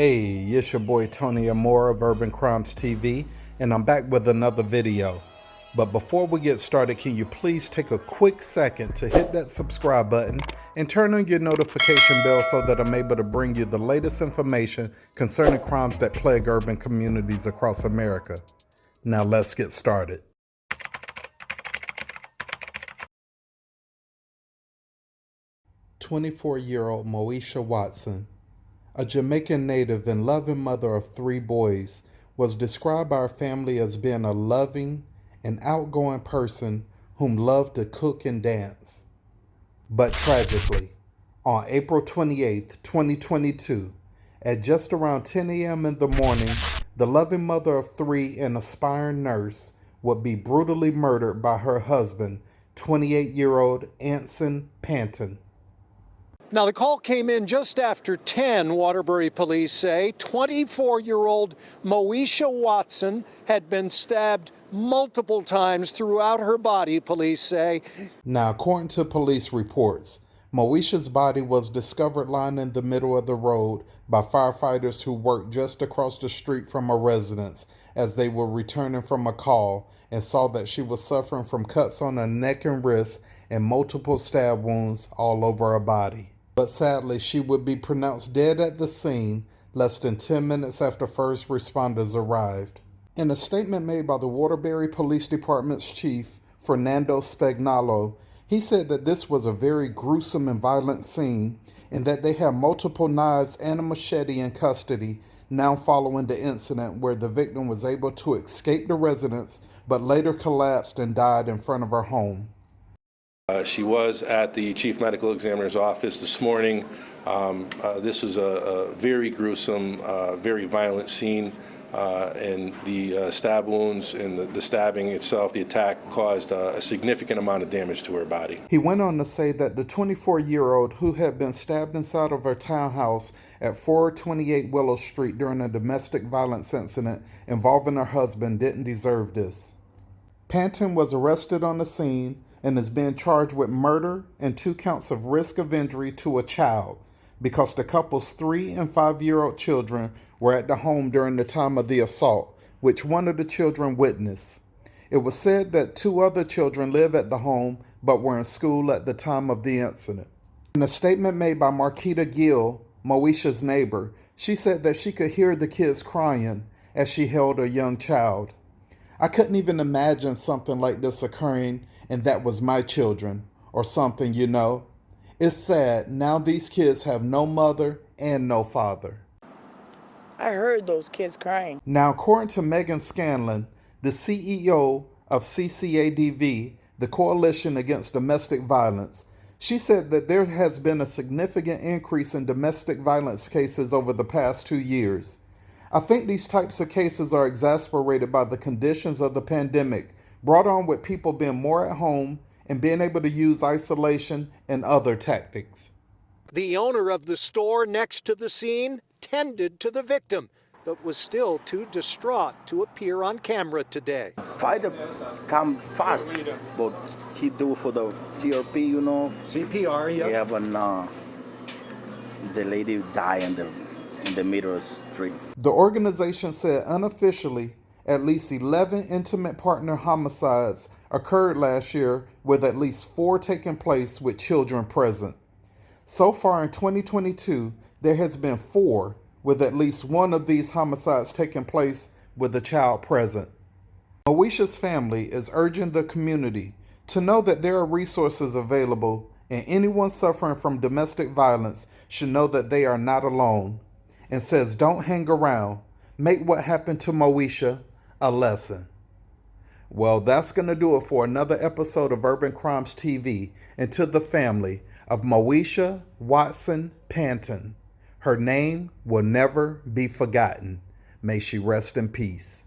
Hey, it's your boy Tony Amore of Urban Crimes TV, and I'm back with another video. But before we get started, can you please take a quick second to hit that subscribe button and turn on your notification bell so that I'm able to bring you the latest information concerning crimes that plague urban communities across America. Now let's get started. "24-year-old Moesha Watson, a Jamaican native and loving mother of 3 boys, was described by her family as being a loving and outgoing person whom loved to cook and dance. But tragically, on April 28, 2022, at just around 10 a.m. in the morning, the loving mother of 3 and aspiring nurse would be brutally murdered by her husband, 28-year-old Anson Panton. Now, the call came in just after 10, Waterbury police say. 24-year-old Moesha Watson had been stabbed multiple times throughout her body, police say. Now, according to police reports, Moesha's body was discovered lying in the middle of the road by firefighters who worked just across the street from a residence as they were returning from a call and saw that she was suffering from cuts on her neck and wrist and multiple stab wounds all over her body. But sadly, she would be pronounced dead at the scene less than 10 minutes after first responders arrived. In a statement made by the Waterbury Police Department's chief, Fernando Spagnolo, he said that this was a very gruesome and violent scene and that they have multiple knives and a machete in custody now following the incident where the victim was able to escape the residence but later collapsed and died in front of her home. She was at the chief medical examiner's office this morning. This was a very gruesome, very violent scene, and the stab wounds and the stabbing itself, the attack, caused a significant amount of damage to her body. He went on to say that the 24-year-old who had been stabbed inside of her townhouse at 428 Willow Street during a domestic violence incident involving her husband didn't deserve this. Panton was arrested on the scene and is being charged with murder and 2 counts of risk of injury to a child because the couple's 3- and 5-year-old children were at the home during the time of the assault, which one of the children witnessed. It was said that 2 other children live at the home but were in school at the time of the incident. In a statement made by Marquita Gill, Moesha's neighbor, she said that she could hear the kids crying as she held her young child. "I couldn't even imagine something like this occurring and that was my children or something, you know. It's sad. Now these kids have no mother and no father." I heard those kids crying. Now, according to Megan Scanlon, the CEO of CCADV, the Coalition Against Domestic Violence, she said that there has been a significant increase in domestic violence cases over the past 2 years. "I think these types of cases are exacerbated by the conditions of the pandemic, brought on with people being more at home and being able to use isolation and other tactics." The owner of the store next to the scene tended to the victim, but was still too distraught to appear on camera today. Fighter come fast, but she do for the CRP, you know. CPR, Yeah, but the lady died in the middle of the street. The organization said unofficially, at least 11 intimate partner homicides occurred last year, with at least 4 taking place with children present. So far in 2022, there has been 4, with at least 1 of these homicides taking place with a child present. Moesha's family is urging the community to know that there are resources available, and anyone suffering from domestic violence should know that they are not alone, and says don't hang around. Make what happened to Moesha a lesson. Well, that's going to do it for another episode of Urban Crimes TV, and to the family of Moesha Watson Panton, her name will never be forgotten. May she rest in peace.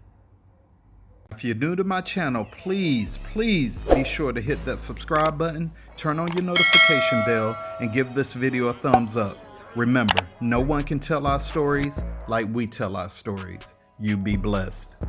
If you're new to my channel, please be sure to hit that subscribe button, turn on your notification bell, and give this video a thumbs up. Remember, no one can tell our stories like we tell our stories. You be blessed.